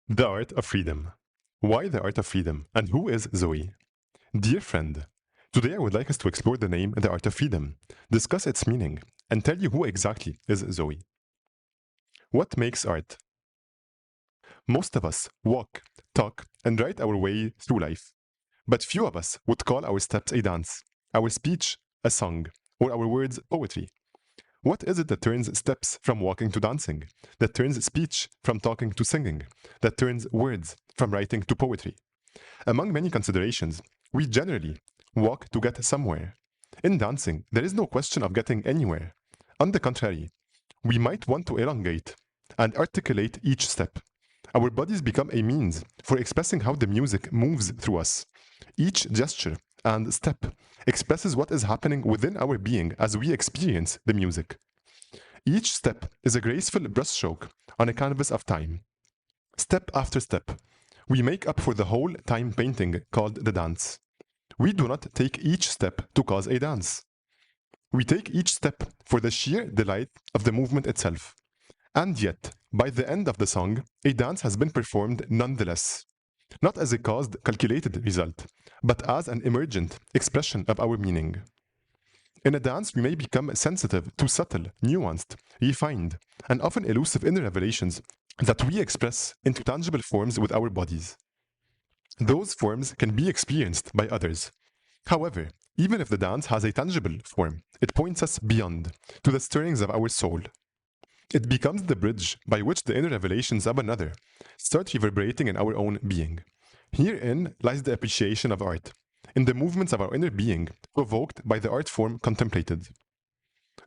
The Art of Freedom. Why the Art of Freedom? And who is Zoe? Dear friend, today I would like us to explore the name The Art of Freedom, discuss its meaning, and tell you who exactly is Zoe. What makes art? Most of us walk, talk, and write our way through life. But few of us would call our steps a dance, our speech a song, or our words poetry. What is it that turns steps from walking to dancing, that turns speech from talking to singing, that turns words from writing to poetry? Among many considerations, we generally walk to get somewhere. In dancing, there is no question of getting anywhere. On the contrary, we might want to elongate and articulate each step. Our bodies become a means for expressing how the music moves through us. Each gesture and step expresses what is happening within our being as we experience the music. Each step is a graceful brushstroke on a canvas of time. Step after step, we make up for the whole time painting called the dance. We do not take each step to cause a dance. We take each step for the sheer delight of the movement itself. And yet, by the end of the song, a dance has been performed nonetheless. Not as a caused, calculated result, but as an emergent expression of our meaning. In a dance, we may become sensitive to subtle, nuanced, refined, and often elusive inner revelations that we express into tangible forms with our bodies. Those forms can be experienced by others. However, even if the dance has a tangible form, it points us beyond, to the stirrings of our soul. It becomes the bridge by which the inner revelations of another start reverberating in our own being. Herein lies the appreciation of art, in the movements of our inner being provoked by the art form contemplated.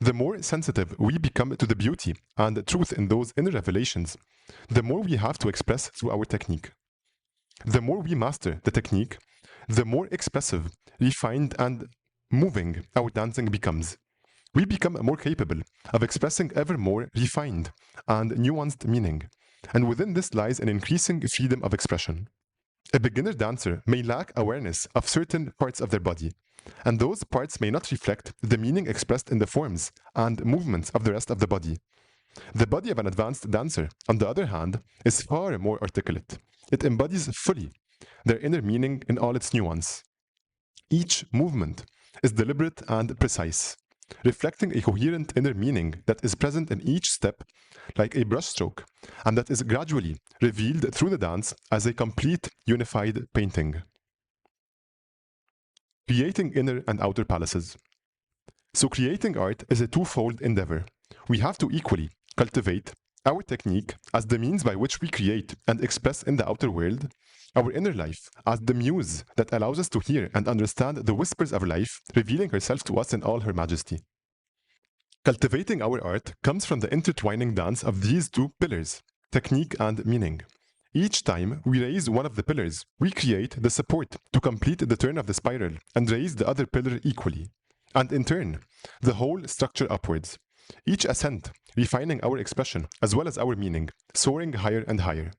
The more sensitive we become to the beauty and the truth in those inner revelations, the more we have to express through our technique. The more we master the technique, the more expressive, refined, and moving our dancing becomes. We become more capable of expressing ever more refined and nuanced meaning, and within this lies an increasing freedom of expression. A beginner dancer may lack awareness of certain parts of their body, and those parts may not reflect the meaning expressed in the forms and movements of the rest of the body. The body of an advanced dancer, on the other hand, is far more articulate. It embodies fully their inner meaning in all its nuance. Each movement is deliberate and precise, reflecting a coherent inner meaning that is present in each step like a brushstroke, and that is gradually revealed through the dance as a complete, unified painting. Creating inner and outer palaces. So creating art is a twofold endeavor. We have to equally cultivate our technique as the means by which we create and express in the outer world, our inner life as the muse that allows us to hear and understand the whispers of life revealing herself to us in all her majesty. Cultivating our art comes from the intertwining dance of these two pillars, technique and meaning. Each time we raise one of the pillars, we create the support to complete the turn of the spiral and raise the other pillar equally. And in turn, the whole structure upwards. Each ascent refining our expression as well as our meaning, soaring higher and higher.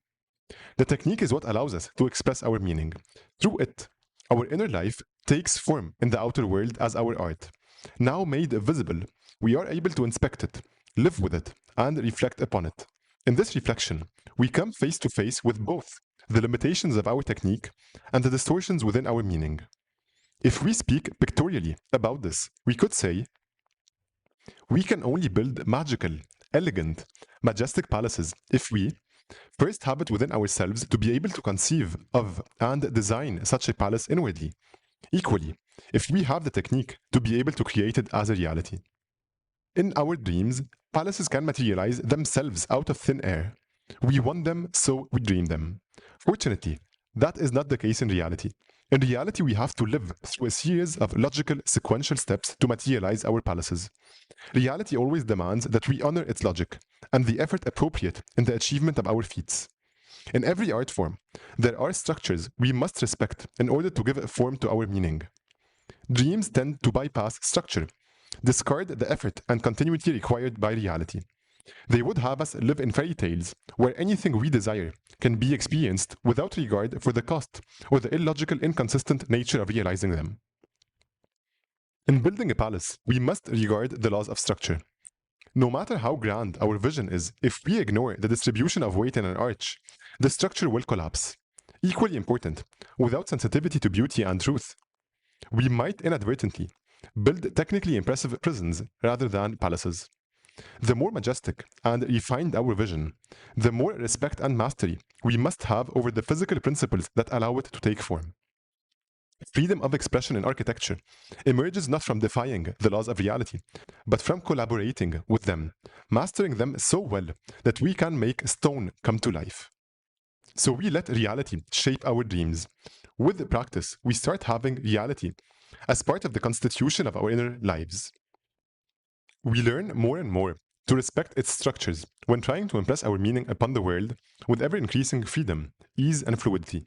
The technique is what allows us to express our meaning. Through it, our inner life takes form in the outer world as our art. Now made visible, we are able to inspect it, live with it, and reflect upon it. In this reflection, we come face to face with both the limitations of our technique and the distortions within our meaning. If we speak pictorially about this, we could say, we can only build magical, elegant, majestic palaces if we first have it within ourselves to be able to conceive of and design such a palace inwardly. Equally, if we have the technique to be able to create it as a reality. In our dreams, palaces can materialize themselves out of thin air. We want them, so we dream them. Fortunately, that is not the case in reality. In reality, we have to live through a series of logical, sequential steps to materialize our palaces. Reality always demands that we honor its logic and the effort appropriate in the achievement of our feats. In every art form, there are structures we must respect in order to give a form to our meaning. Dreams tend to bypass structure, discard the effort and continuity required by reality. They would have us live in fairy tales where anything we desire can be experienced without regard for the cost or the illogical, inconsistent nature of realizing them. In building a palace, we must regard the laws of structure. No matter how grand our vision is, if we ignore the distribution of weight in an arch, the structure will collapse. Equally important, without sensitivity to beauty and truth, we might inadvertently build technically impressive prisons rather than palaces. The more majestic and refined our vision, the more respect and mastery we must have over the physical principles that allow it to take form. Freedom of expression in architecture emerges not from defying the laws of reality, but from collaborating with them, mastering them so well that we can make stone come to life. So we let reality shape our dreams. With practice, we start having reality as part of the constitution of our inner lives. We learn more and more to respect its structures when trying to impress our meaning upon the world with ever increasing freedom, ease, and fluidity.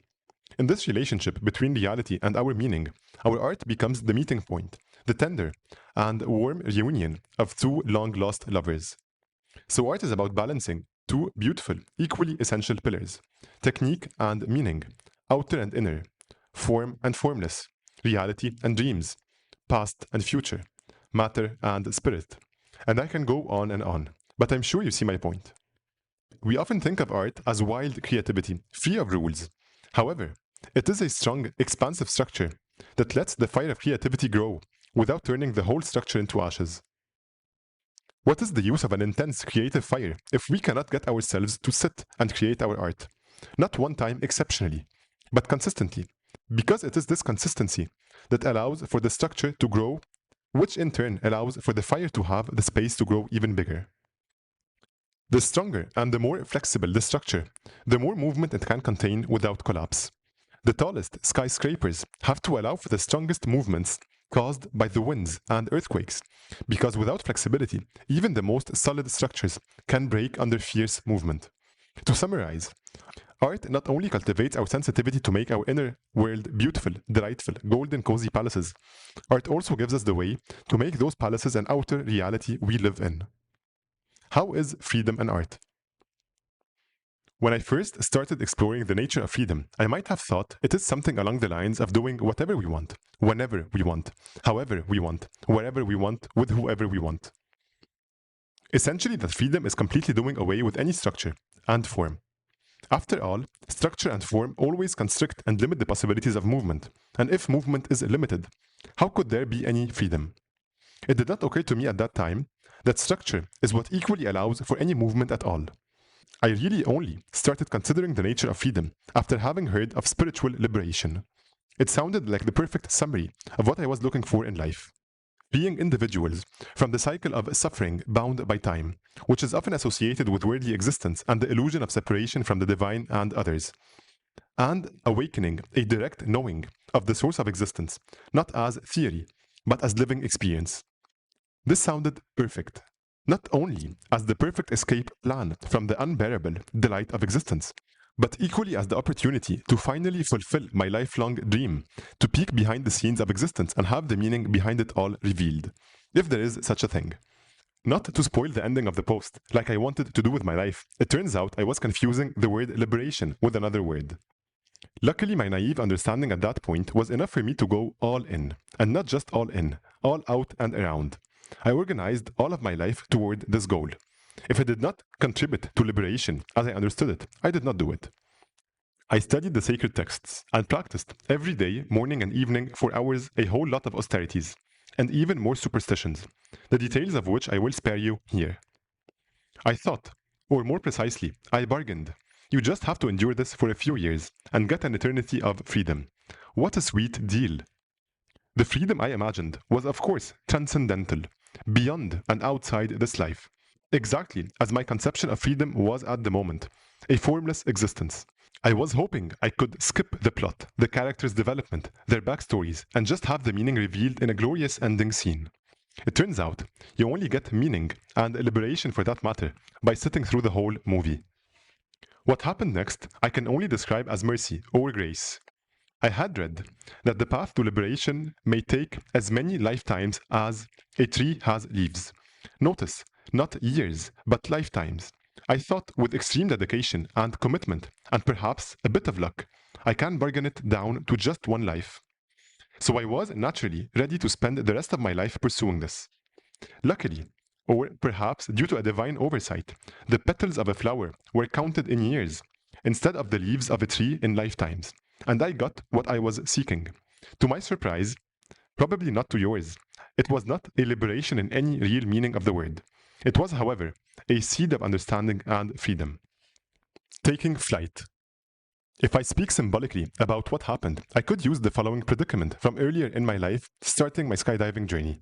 In this relationship between reality and our meaning, our art becomes the meeting point, the tender and warm reunion of two long lost lovers. So, art is about balancing two beautiful, equally essential pillars: technique and meaning, outer and inner, form and formless, reality and dreams, past and future, matter and spirit. And I can go on, but I'm sure you see my point. We often think of art as wild creativity, free of rules. However, it is a strong, expansive structure that lets the fire of creativity grow without turning the whole structure into ashes. What is the use of an intense creative fire if we cannot get ourselves to sit and create our art? Not one time exceptionally, but consistently. Because it is this consistency that allows for the structure to grow, which in turn allows for the fire to have the space to grow even bigger. The stronger and the more flexible the structure, the more movement it can contain without collapse. The tallest skyscrapers have to allow for the strongest movements caused by the winds and earthquakes, because without flexibility, even the most solid structures can break under fierce movement. To summarize, art not only cultivates our sensitivity to make our inner world beautiful, delightful, golden, cozy palaces, art also gives us the way to make those palaces an outer reality we live in. How is freedom an art? When I first started exploring the nature of freedom, I might have thought it is something along the lines of doing whatever we want, whenever we want, however we want, wherever we want, with whoever we want. Essentially, that freedom is completely doing away with any structure and form. After all, structure and form always constrict and limit the possibilities of movement, and if movement is limited, how could there be any freedom? It did not occur to me at that time that structure is what equally allows for any movement at all. I really only started considering the nature of freedom after having heard of spiritual liberation. It sounded like the perfect summary of what I was looking for in life. Being individuals from the cycle of suffering bound by time, which is often associated with worldly existence and the illusion of separation from the divine and others. And awakening a direct knowing of the source of existence, not as theory, but as living experience. This sounded perfect, not only as the perfect escape plan from the unbearable delight of existence, but equally as the opportunity to finally fulfill my lifelong dream, to peek behind the scenes of existence and have the meaning behind it all revealed, if there is such a thing. Not to spoil the ending of the post, like I wanted to do with my life, it turns out I was confusing the word liberation with another word. Luckily, my naive understanding at that point was enough for me to go all in, and not just all in, all out and around. I organized all of my life toward this goal. If it did not contribute to liberation as I understood it, I did not do it. I studied the sacred texts and practiced every day, morning and evening, for hours, a whole lot of austerities, and even more superstitions, the details of which I will spare you here. I thought, or more precisely, I bargained. You just have to endure this for a few years and get an eternity of freedom. What a sweet deal! The freedom I imagined was, of course, transcendental, beyond and outside this life, exactly as my conception of freedom was at the moment, a formless existence. I was hoping I could skip the plot, the characters' development, their backstories, and just have the meaning revealed in a glorious ending scene. It turns out you only get meaning and liberation for that matter by sitting through the whole movie. What happened next I can only describe as mercy or grace. I had read that the path to liberation may take as many lifetimes as a tree has leaves. Notice, not years, but lifetimes. I thought with extreme dedication and commitment, and perhaps a bit of luck, I can bargain it down to just one life. So I was naturally ready to spend the rest of my life pursuing this. Luckily, or perhaps due to a divine oversight, the petals of a flower were counted in years, instead of the leaves of a tree in lifetimes, and I got what I was seeking. To my surprise, probably not to yours, it was not a liberation in any real meaning of the word. It was, however, a seed of understanding and freedom. Taking flight. If I speak symbolically about what happened, I could use the following predicament from earlier in my life, starting my skydiving journey.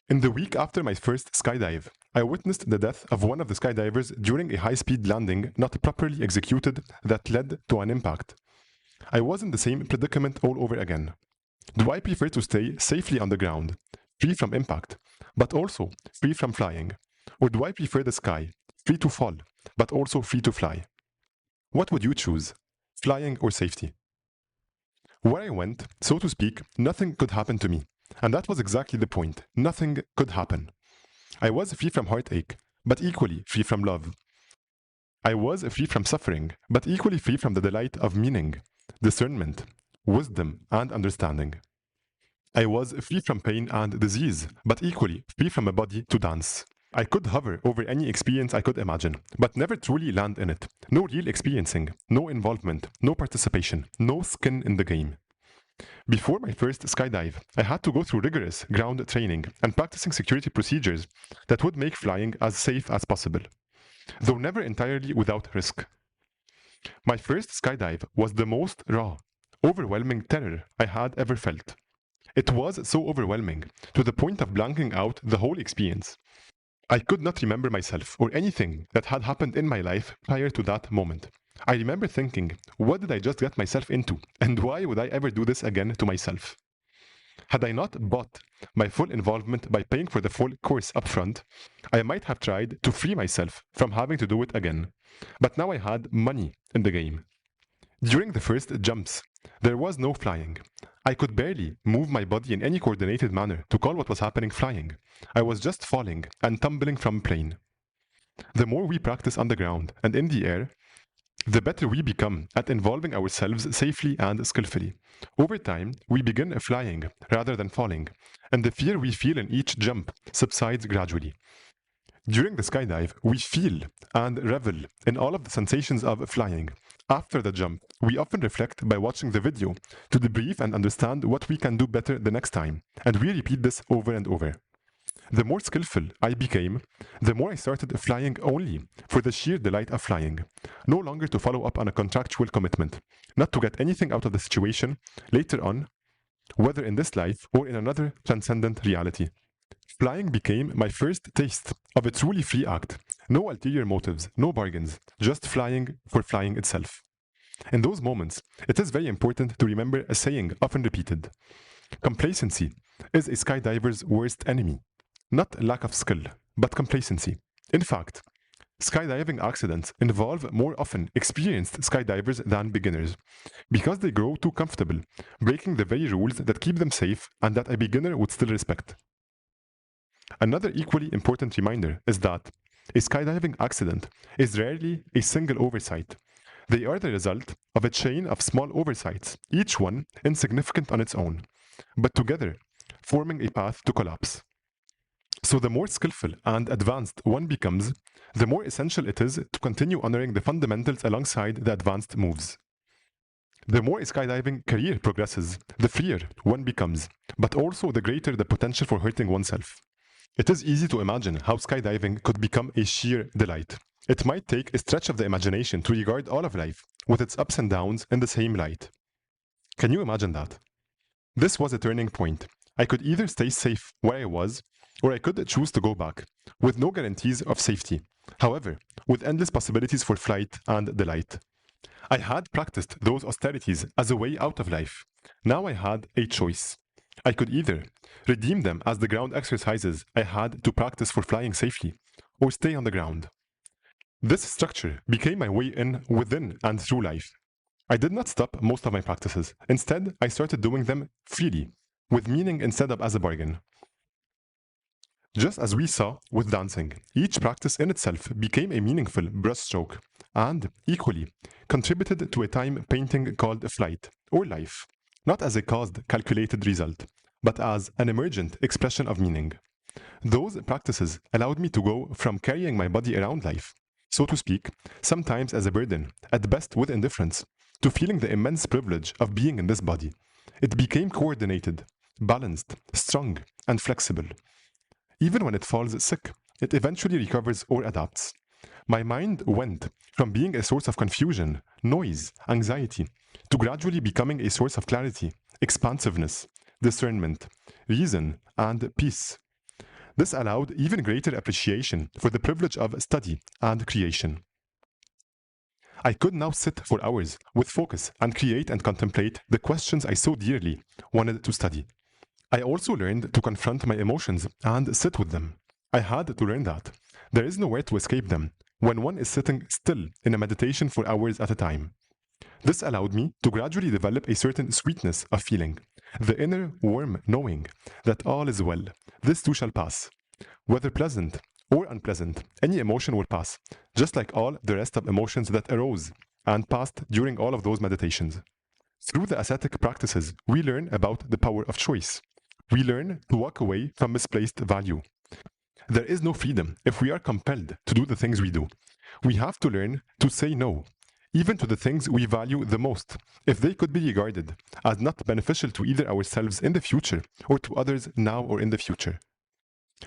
In the week after my first skydive, I witnessed the death of one of the skydivers during a high-speed landing not properly executed that led to an impact. I was in the same predicament all over again. Do I prefer to stay safely on the ground, free from impact, but also free from flying? Or do I prefer the sky, free to fall, but also free to fly? What would you choose, flying or safety? Where I went, so to speak, nothing could happen to me. And that was exactly the point. Nothing could happen. I was free from heartache, but equally free from love. I was free from suffering, but equally free from the delight of meaning, discernment, wisdom, and understanding. I was free from pain and disease, but equally free from a body to dance. I could hover over any experience I could imagine, but never truly land in it. No real experiencing, no involvement, no participation, no skin in the game. Before my first skydive, I had to go through rigorous ground training and practicing security procedures that would make flying as safe as possible, though never entirely without risk. My first skydive was the most raw, overwhelming terror I had ever felt. It was so overwhelming, to the point of blanking out the whole experience. I could not remember myself or anything that had happened in my life prior to that moment. I remember thinking, what did I just get myself into? And why would I ever do this again to myself? Had I not bought my full involvement by paying for the full course upfront, I might have tried to free myself from having to do it again. But now I had money in the game. During the first jumps, there was no flying. I could barely move my body in any coordinated manner to call what was happening flying. I was just falling and tumbling from a plane. The more we practice on the ground and in the air, the better we become at involving ourselves safely and skillfully. Over time, we begin flying rather than falling, and the fear we feel in each jump subsides gradually. During the skydive, we feel and revel in all of the sensations of flying. After the jump, we often reflect by watching the video to debrief and understand what we can do better the next time, and we repeat this over and over. The more skillful I became, the more I started flying only for the sheer delight of flying, no longer to follow up on a contractual commitment, not to get anything out of the situation later on, whether in this life or in another transcendent reality. Flying became my first taste of a truly free act. No ulterior motives, no bargains, just flying for flying itself. In those moments, it is very important to remember a saying often repeated. Complacency is a skydiver's worst enemy. Not lack of skill, but complacency. In fact, skydiving accidents involve more often experienced skydivers than beginners, because they grow too comfortable, breaking the very rules that keep them safe and that a beginner would still respect. Another equally important reminder is that a skydiving accident is rarely a single oversight. They are the result of a chain of small oversights, each one insignificant on its own, but together forming a path to collapse. So the more skillful and advanced one becomes, the more essential it is to continue honoring the fundamentals alongside the advanced moves. The more a skydiving career progresses, the freer one becomes, but also the greater the potential for hurting oneself. It is easy to imagine how skydiving could become a sheer delight. It might take a stretch of the imagination to regard all of life, with its ups and downs, in the same light. Can you imagine that? This was a turning point. I could either stay safe where I was, or I could choose to go back, with no guarantees of safety. However, with endless possibilities for flight and delight. I had practiced those austerities as a way out of life. Now I had a choice. I could either redeem them as the ground exercises I had to practice for flying safely, or stay on the ground. This structure became my way in, within, and through life. I did not stop most of my practices. Instead, I started doing them freely, with meaning instead of as a bargain. Just as we saw with dancing, each practice in itself became a meaningful brushstroke, and, equally, contributed to a time painting called flight, or life, not as a caused, calculated result, but as an emergent expression of meaning. Those practices allowed me to go from carrying my body around life, so to speak, sometimes as a burden, at best with indifference, to feeling the immense privilege of being in this body. It became coordinated, balanced, strong, and flexible. Even when it falls sick, it eventually recovers or adapts. My mind went from being a source of confusion, noise, anxiety, to gradually becoming a source of clarity, expansiveness, discernment, reason, and peace. This allowed even greater appreciation for the privilege of study and creation. I could now sit for hours with focus and create and contemplate the questions I so dearly wanted to study. I also learned to confront my emotions and sit with them. I had to learn that there is nowhere to escape them when one is sitting still in a meditation for hours at a time. This allowed me to gradually develop a certain sweetness of feeling, the inner warm knowing that all is well, this too shall pass. Whether pleasant or unpleasant, any emotion will pass, just like all the rest of emotions that arose and passed during all of those meditations. Through the ascetic practices, we learn about the power of choice. We learn to walk away from misplaced value. There is no freedom if we are compelled to do the things we do. We have to learn to say no, even to the things we value the most, if they could be regarded as not beneficial to either ourselves in the future or to others now or in the future.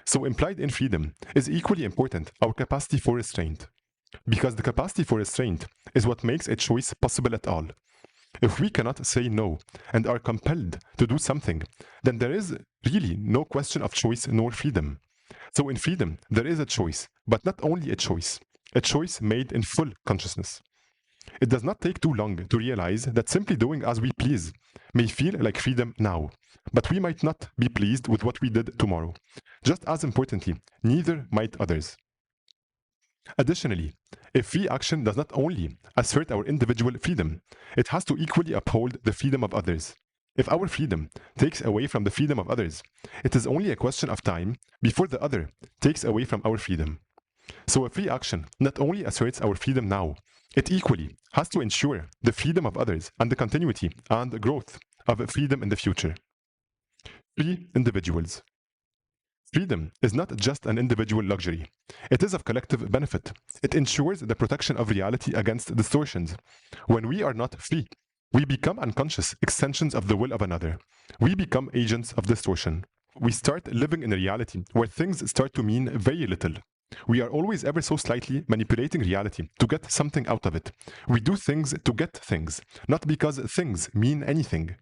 So implied in freedom is equally important our capacity for restraint, because the capacity for restraint is what makes a choice possible at all. If we cannot say no and are compelled to do something, then there is really no question of choice nor freedom. So in freedom, there is a choice, but not only a choice made in full consciousness. It does not take too long to realize that simply doing as we please may feel like freedom now, but we might not be pleased with what we did tomorrow. Just as importantly, neither might others. Additionally, a free action does not only assert our individual freedom, it has to equally uphold the freedom of others. If our freedom takes away from the freedom of others, it is only a question of time before the other takes away from our freedom. So a free action not only asserts our freedom now, it equally has to ensure the freedom of others and the continuity and the growth of freedom in the future. Free individuals. Freedom is not just an individual luxury. It is of collective benefit. It ensures the protection of reality against distortions. When we are not free, we become unconscious extensions of the will of another. We become agents of distortion. We start living in a reality where things start to mean very little. We are always ever so slightly manipulating reality to get something out of it. We do things to get things, not because things mean anything.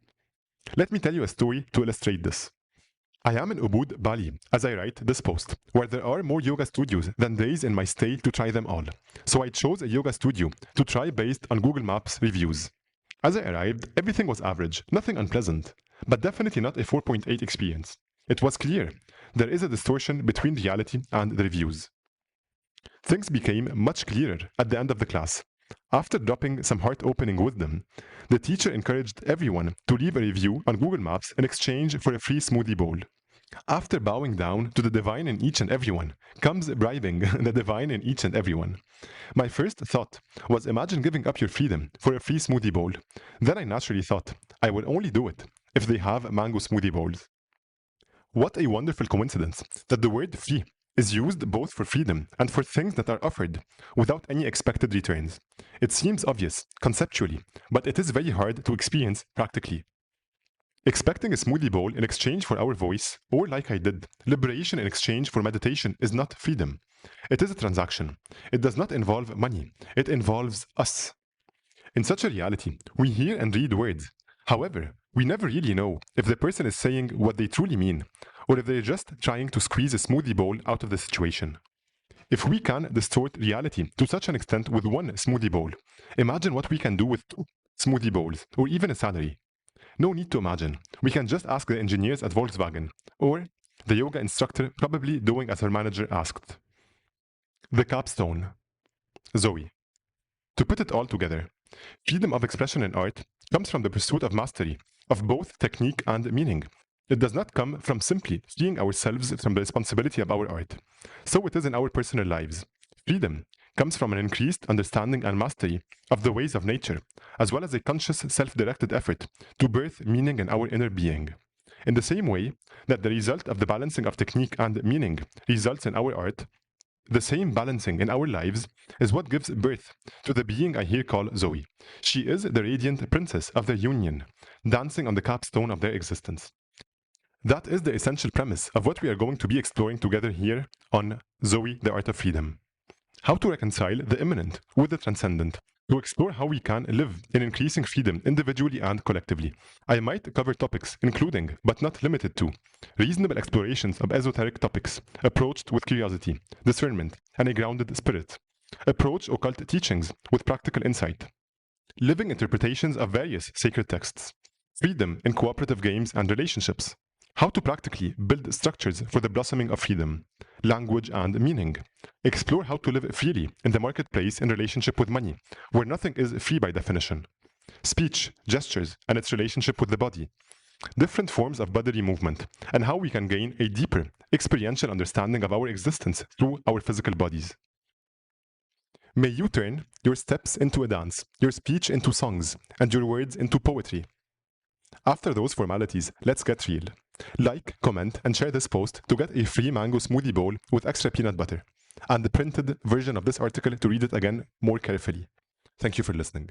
Let me tell you a story to illustrate this. I am in Ubud, Bali, as I write this post, where there are more yoga studios than days in my stay to try them all. So I chose a yoga studio to try based on Google Maps reviews. As I arrived, everything was average, nothing unpleasant, but definitely not a 4.8 experience. It was clear there is a distortion between reality and the reviews. Things became much clearer at the end of the class. After dropping some heart-opening wisdom, the teacher encouraged everyone to leave a review on Google Maps in exchange for a free smoothie bowl. After bowing down to the divine in each and everyone comes bribing the divine in each and everyone. My first thought was, imagine giving up your freedom for a free smoothie bowl. Then I naturally thought, I will only do it if they have mango smoothie bowls. What a wonderful coincidence that the word free is used both for freedom and for things that are offered without any expected returns. It seems obvious conceptually, but it is very hard to experience practically. Expecting a smoothie bowl in exchange for our voice, or like I did, liberation in exchange for meditation is not freedom. It is a transaction. It does not involve money. It involves us. In such a reality, we hear and read words. However, we never really know if the person is saying what they truly mean, or if they're just trying to squeeze a smoothie bowl out of the situation. If we can distort reality to such an extent with one smoothie bowl, imagine what we can do with 2 smoothie bowls, or even a salary. No need to imagine. We can just ask the engineers at Volkswagen, or the yoga instructor probably doing as her manager asked. The capstone. Zoe. To put it all together, freedom of expression in art comes from the pursuit of mastery, of both technique and meaning. It does not come from simply freeing ourselves from the responsibility of our art. So it is in our personal lives. Freedom comes from an increased understanding and mastery of the ways of nature, as well as a conscious, self-directed effort to birth meaning in our inner being. In the same way that the result of the balancing of technique and meaning results in our art, The same balancing in our lives is what gives birth to the being I here call Zoe. She is the radiant princess of their union, dancing on the capstone of their existence. That is the essential premise of what we are going to be exploring together here on Zoe, the Art of Freedom. How to reconcile the immanent with the transcendent, to explore how we can live in increasing freedom individually and collectively. I might cover topics including, but not limited to, reasonable explorations of esoteric topics, approached with curiosity, discernment, and a grounded spirit. Approach occult teachings with practical insight. Living interpretations of various sacred texts. Freedom in cooperative games and relationships. How to practically build structures for the blossoming of freedom, language, and meaning. Explore how to live freely in the marketplace in relationship with money, where nothing is free by definition. Speech, gestures, and its relationship with the body. Different forms of bodily movement, and how we can gain a deeper experiential understanding of our existence through our physical bodies. May you turn your steps into a dance, your speech into songs, and your words into poetry. After those formalities, let's get real. Like, comment, and share this post to get a free mango smoothie bowl with extra peanut butter, and the printed version of this article to read it again more carefully. Thank you for listening.